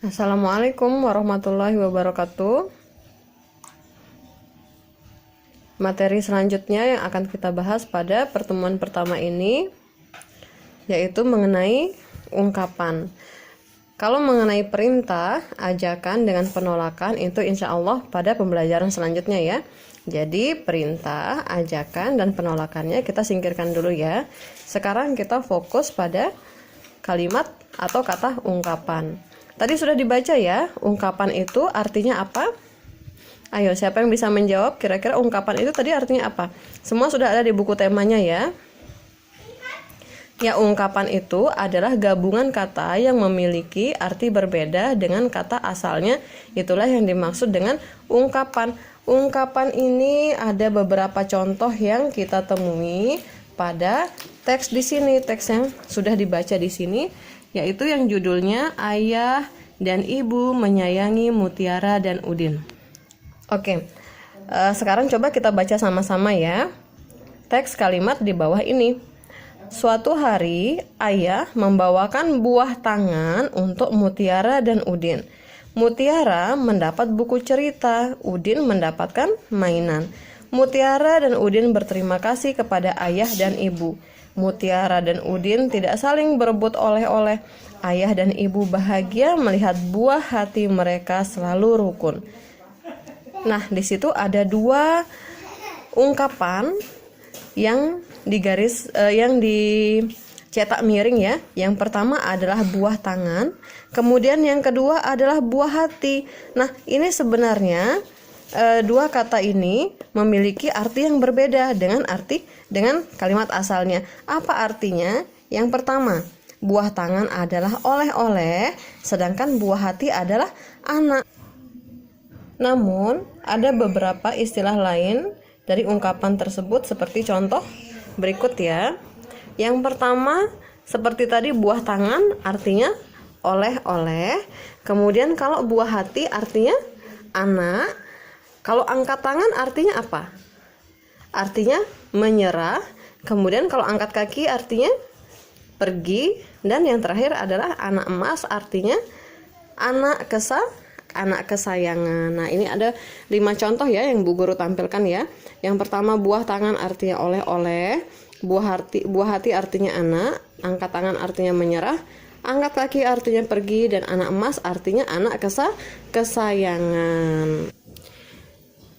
Assalamualaikum warahmatullahi wabarakatuh. Materi selanjutnya yang akan kita bahas pada pertemuan pertama ini yaitu mengenai ungkapan. Kalau mengenai perintah, ajakan dengan penolakan itu insya Allah pada pembelajaran selanjutnya ya. Jadi perintah, ajakan, dan penolakannya kita singkirkan dulu ya. Sekarang kita fokus pada kalimat atau kata ungkapan. Tadi sudah dibaca ya, ungkapan itu artinya apa? Ayo, siapa yang bisa menjawab? Kira-kira ungkapan itu tadi artinya apa? Semua sudah ada di buku temanya ya. Ya, ungkapan itu adalah gabungan kata yang memiliki arti berbeda dengan kata asalnya. Itulah yang dimaksud dengan ungkapan. Ungkapan ini ada beberapa contoh yang kita temui pada teks di sini, teks yang sudah dibaca di sini, yaitu yang judulnya Ayah dan Ibu Menyayangi Mutiara dan Udin. Oke, sekarang coba kita baca sama-sama ya. Teks kalimat di bawah ini. Suatu hari, ayah membawakan buah tangan untuk Mutiara dan Udin. Mutiara mendapat buku cerita, Udin mendapatkan mainan. Mutiara dan Udin berterima kasih kepada ayah dan ibu. Mutiara dan Udin tidak saling berebut oleh-oleh. Ayah dan ibu bahagia melihat buah hati mereka selalu rukun. Nah, di situ ada dua ungkapan yang yang dicetak miring ya. Yang pertama adalah buah tangan, kemudian yang kedua adalah buah hati. Nah, ini sebenarnya dua kata ini memiliki arti yang berbeda dengan kalimat asalnya. Apa artinya? Yang pertama, buah tangan adalah oleh-oleh, sedangkan buah hati adalah anak. Namun, ada beberapa istilah lain dari ungkapan tersebut seperti contoh berikut ya. Yang pertama, seperti tadi buah tangan artinya oleh-oleh. Kemudian kalau buah hati artinya anak. Kalau angkat tangan artinya apa? Artinya menyerah. Kemudian kalau angkat kaki artinya pergi. Dan yang terakhir adalah anak emas artinya anak kesayangan. Nah, ini ada 5 contoh ya yang Bu Guru tampilkan ya. Yang pertama, buah tangan artinya oleh-oleh, buah hati artinya anak, angkat tangan artinya menyerah, angkat kaki artinya pergi, dan anak emas artinya anak kesayangan.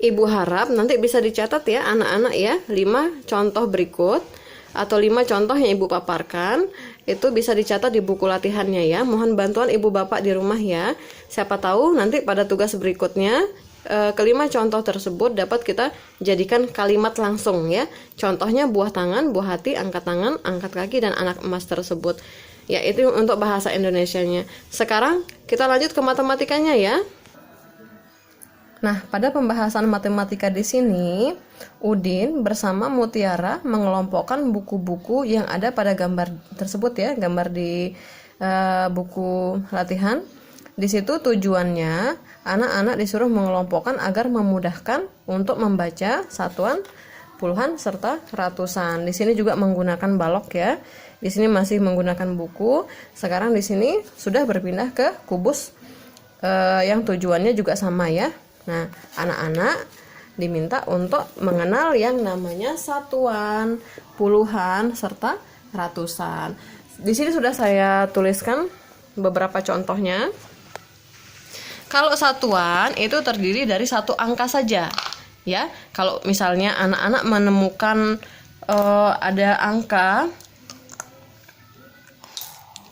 Ibu harap nanti bisa dicatat ya anak-anak ya, 5 contoh berikut atau 5 contoh yang Ibu paparkan itu bisa dicatat di buku latihannya ya. Mohon bantuan Ibu Bapak di rumah ya. Siapa tahu nanti pada tugas berikutnya kelima contoh tersebut dapat kita jadikan kalimat langsung ya. Contohnya buah tangan, buah hati, angkat tangan, angkat kaki, dan anak emas tersebut. Ya, itu untuk bahasa Indonesianya. Sekarang kita lanjut ke matematikanya ya. Nah, pada pembahasan matematika di sini, Udin bersama Mutiara mengelompokkan buku-buku yang ada pada gambar tersebut ya, gambar di buku latihan. Di situ tujuannya anak-anak disuruh mengelompokkan agar memudahkan untuk membaca satuan, puluhan, serta ratusan. Di sini juga menggunakan balok ya. Di sini masih menggunakan buku. Sekarang di sini sudah berpindah ke kubus yang tujuannya juga sama ya. Nah, anak-anak diminta untuk mengenal yang namanya satuan, puluhan, serta ratusan. Di sini sudah saya tuliskan beberapa contohnya. Kalau satuan itu terdiri dari satu angka saja, ya. Kalau misalnya anak-anak menemukan ada angka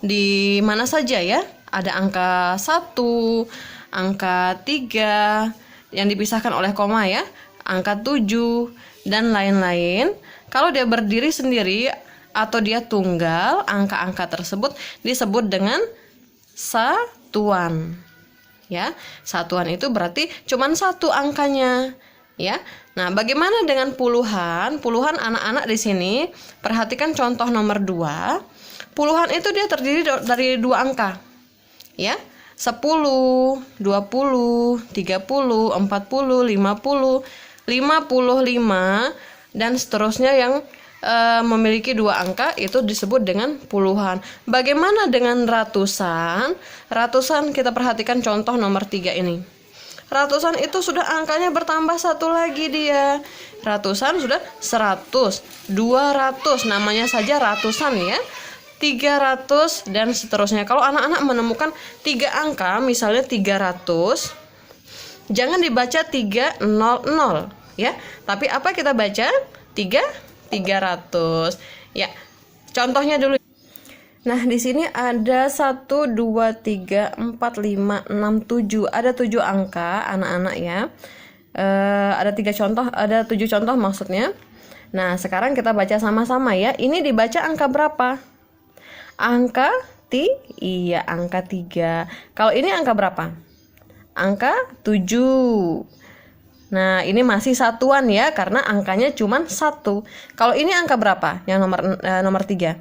di mana saja ya, ada angka 1, angka 3 yang dipisahkan oleh koma ya, angka 7 dan lain-lain. Kalau dia berdiri sendiri atau dia tunggal, angka-angka tersebut disebut dengan satuan. Ya, satuan itu berarti cuma satu angkanya, ya. Nah, bagaimana dengan puluhan? Puluhan anak-anak di sini, perhatikan contoh nomor 2. Puluhan itu dia terdiri dari 2 angka. Ya. 10, 20, 30, 40, 50, 55 dan seterusnya yang memiliki dua angka itu disebut dengan puluhan. Bagaimana dengan ratusan? Ratusan kita perhatikan contoh nomor 3 ini. Ratusan itu sudah angkanya bertambah satu lagi dia. Ratusan sudah 100, 200, namanya saja ratusan ya. 300 dan seterusnya. Kalau anak-anak menemukan 3 angka, misalnya 300, jangan dibaca 300 ya. Tapi apa kita baca? 300. Ya. Contohnya dulu. Nah, di sini ada 1 2 3 4 5 6 7. Ada 7 angka anak-anak ya. Ada 3 contoh, ada 7 contoh maksudnya. Nah, sekarang kita baca sama-sama ya. Ini dibaca angka berapa? Angka iya, angka 3. Kalau ini angka berapa? Angka 7. Nah, ini masih satuan ya, karena angkanya cuma 1. Kalau ini angka berapa? Yang nomor 3.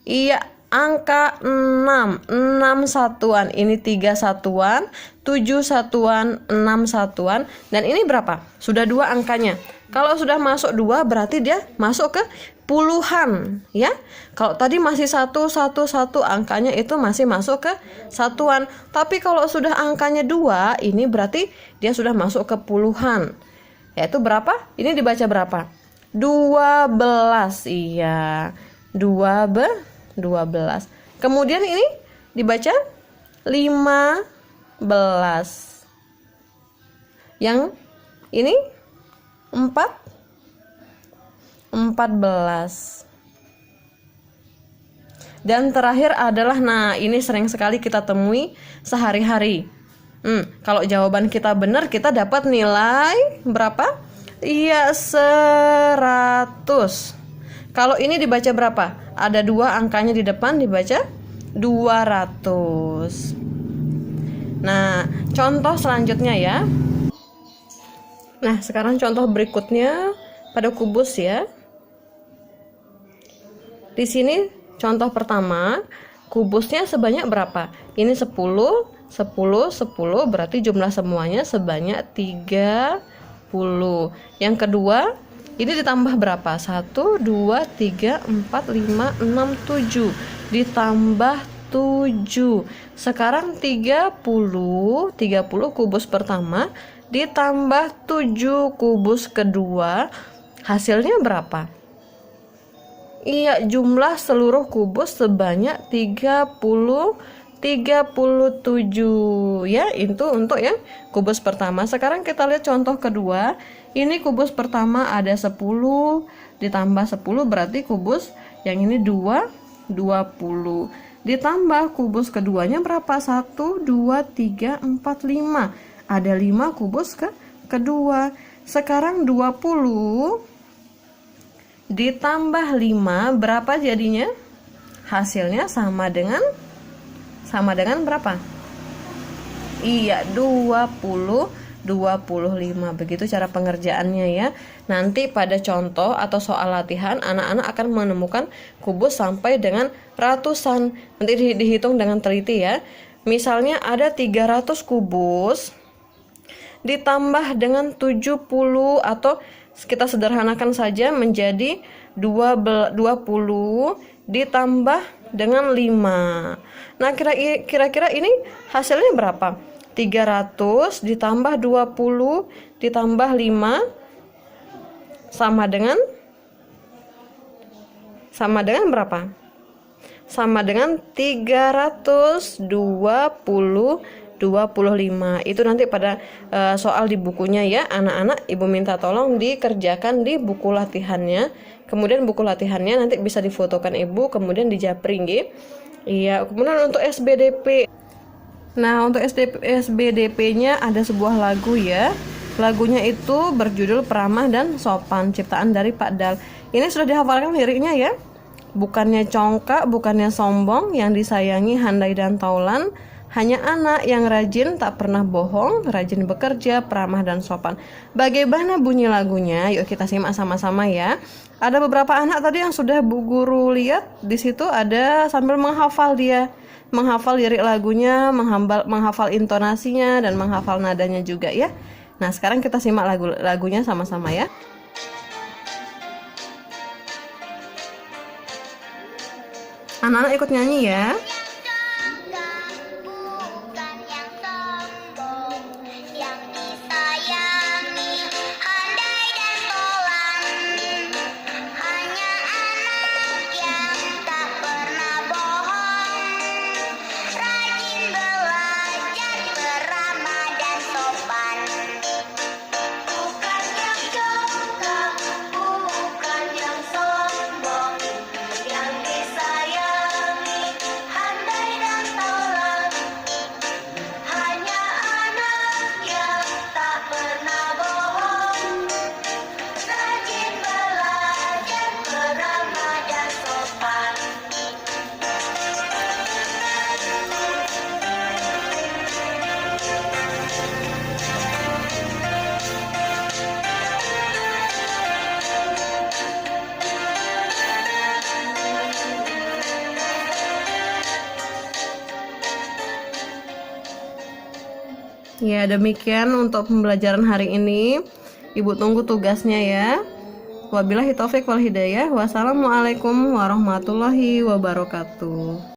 Iya, angka 6. 6 satuan. Ini 3 satuan, 7 satuan, 6 satuan. Dan ini berapa? Sudah 2 angkanya. Kalau sudah masuk 2 berarti dia masuk ke puluhan ya. Kalau tadi masih 1 1 1, angkanya itu masih masuk ke satuan. Tapi kalau sudah angkanya 2, ini berarti dia sudah masuk ke puluhan. Yaitu berapa? Ini dibaca berapa? 12. Iya. 12. Kemudian ini dibaca 15. Yang ini 14. Dan terakhir adalah, nah ini sering sekali kita temui sehari-hari. Kalau jawaban kita benar, kita dapat nilai berapa? Iya, 100. Kalau ini dibaca berapa? Ada 2 angkanya di depan, dibaca 200. Nah, contoh selanjutnya ya. Nah, sekarang contoh berikutnya pada kubus ya. Di sini contoh pertama, kubusnya sebanyak berapa? Ini 10, 10, 10, berarti jumlah semuanya sebanyak 30. Yang kedua, ini ditambah berapa? 1, 2, 3, 4, 5, 6, 7. Ditambah 7. Sekarang 30 kubus pertama ditambah 7 kubus kedua, hasilnya berapa? Iya, jumlah seluruh kubus sebanyak 37 ya. Itu untuk yang kubus pertama. Sekarang kita lihat contoh kedua. Ini kubus pertama ada 10 ditambah 10 berarti kubus yang ini 20. Ditambah kubus keduanya berapa? 1 2 3 4 5. Ada 5 kubus kedua. Sekarang 20 ditambah 5 berapa jadinya? Hasilnya sama dengan berapa? Iya, 20, 25. Begitu cara pengerjaannya ya. Nanti pada contoh atau soal latihan, anak-anak akan menemukan kubus sampai dengan ratusan. Nanti dihitung dengan teliti ya. Misalnya ada 300 kubus ditambah dengan 70, atau kita sederhanakan saja menjadi 20 ditambah dengan 5. Nah, kira-kira ini hasilnya berapa? 300 ditambah 20 ditambah 5 sama dengan berapa? Sama dengan 325. Itu nanti pada soal di bukunya ya anak-anak, ibu minta tolong dikerjakan di buku latihannya. Kemudian buku latihannya nanti bisa difotokan ibu, kemudian dijapring ya. Iya, kemudian untuk SBDP. Nah, untuk SBDP-nya ada sebuah lagu ya. Lagunya itu berjudul Peramah dan Sopan, ciptaan dari Pak Dal. Ini sudah dihafalkan liriknya ya. Bukannya congkak, bukannya sombong, yang disayangi handai dan taulan. Hanya anak yang rajin, tak pernah bohong, rajin bekerja, peramah dan sopan. Bagaimana bunyi lagunya? Yuk kita simak sama-sama ya. Ada beberapa anak tadi yang sudah Bu Guru lihat, di situ ada sambil menghafal dia. Menghafal lirik lagunya, menghafal intonasinya, dan menghafal nadanya juga ya. Nah, sekarang kita simak lagunya sama-sama ya. Anak-anak ikut nyanyi ya. Ya, demikian untuk pembelajaran hari ini. Ibu tunggu tugasnya ya. Wabillahi taufik wal hidayah. Wassalamualaikum warahmatullahi wabarakatuh.